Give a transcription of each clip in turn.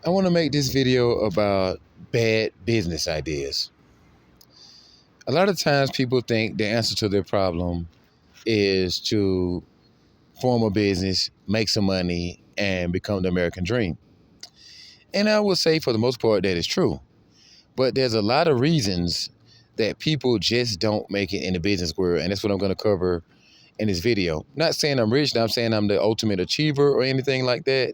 I want to make this video about bad business ideas. A lot of times people think the answer to their problem is to form a business, make some money, and become the American dream. And I would say for the most part that is true. But there's a lot of reasons that people just don't make it in the business world. And that's what I'm going to cover in this video. Not saying I'm rich, not saying I'm the ultimate achiever or anything like that.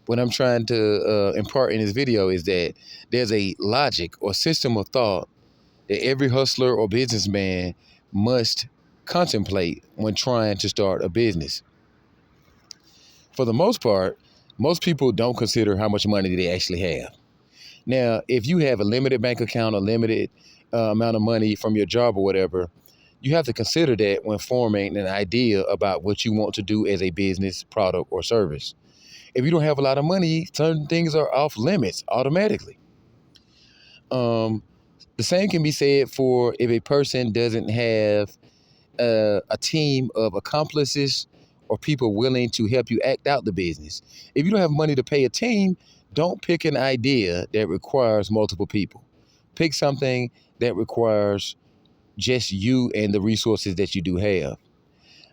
What I'm trying to impart in this video is that there's a logic or system of thought that every hustler or businessman must contemplate when trying to start a business. For the most part, most people don't consider how much money they actually have. Now, if you have a limited bank account, a limited amount of money from your job or whatever, you have to consider that when forming an idea about what you want to do as a business, product, or service. If you don't have a lot of money, certain things are off limits automatically. The same can be said for if a person doesn't have a team of accomplices or people willing to help you act out the business. If you don't have money to pay a team, don't pick an idea that requires multiple people. Pick something that requires just you and the resources that you do have.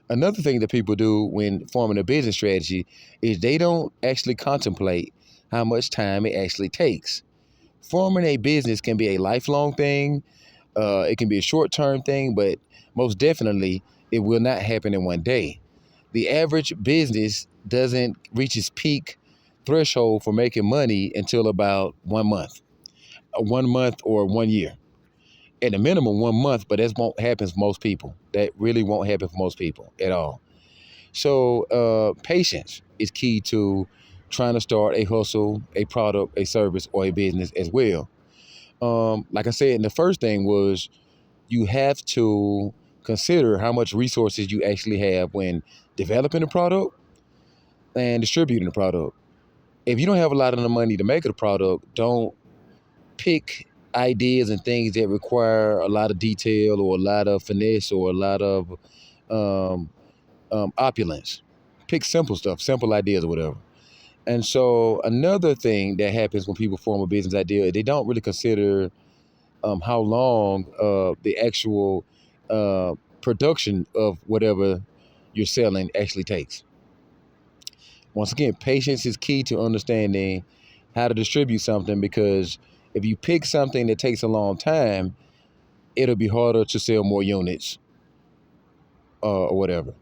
Another thing that people do when forming a business strategy is they don't actually contemplate how much time it actually takes. Forming a business can be a lifelong thing. It can be a short-term thing, but most definitely it will not happen in one day. The average business doesn't reach its peak threshold for making money until about 1 month, 1 month or 1 year. At a minimum 1 month, but that won't happen for most people. That really won't happen for most people at all. So patience is key to trying to start a hustle, a product, a service, or a business as well. Like I said, the first thing was you have to consider how much resources you actually have when developing a product and distributing the product. If you don't have a lot of the money to make a product, don't pick ideas and things that require a lot of detail or a lot of finesse or a lot of um, opulence. Pick simple stuff, simple ideas or whatever. And so another thing that happens when people form a business idea, they don't really consider how long the actual production of whatever you're selling actually takes. Once again, patience is key to understanding how to distribute something, because if you pick something that takes a long time, it'll be harder to sell more units or whatever.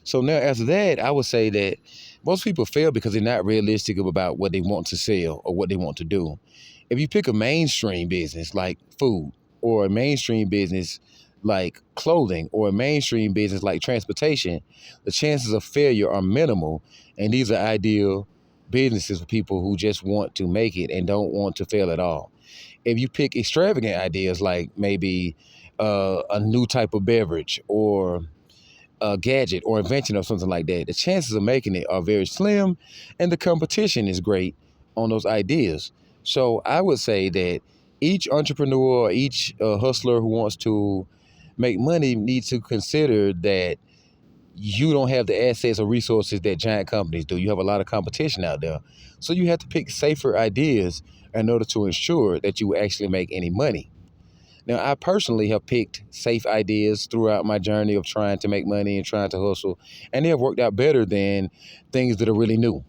So now after that, I would say that most people fail because they're not realistic about what they want to sell or what they want to do. If you pick a mainstream business like food, or a mainstream business like clothing, or a mainstream business like transportation, the chances of failure are minimal. And these are ideal businesses for people who just want to make it and don't want to fail at all. If you pick extravagant ideas like maybe a new type of beverage or a gadget or invention or something like that, the chances of making it are very slim, and the competition is great on those ideas. So I would say that each entrepreneur, each hustler who wants to make money needs to consider that you don't have the assets or resources that giant companies do. You have a lot of competition out there. So you have to pick safer ideas in order to ensure that you will actually make any money. Now, I personally have picked safe ideas throughout my journey of trying to make money and trying to hustle, and they have worked out better than things that are really new.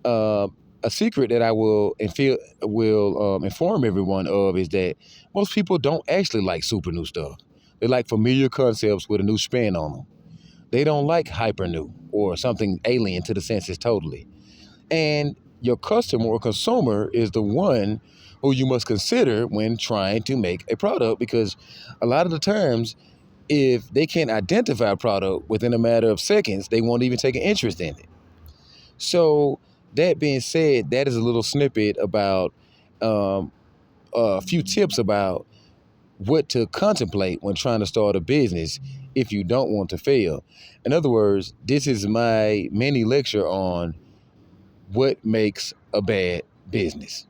Uh, a secret that I will inform everyone of is that most people don't actually like super new stuff. They like familiar concepts with a new spin on them. They don't like hyper new or something alien to the senses totally. And your customer or consumer is the one who you must consider when trying to make a product, because a lot of the times, if they can't identify a product within a matter of seconds, they won't even take an interest in it. So that being said, that is a little snippet about um, a few tips about what to contemplate when trying to start a business if you don't want to fail. In other words, this is my mini lecture on what makes a bad business.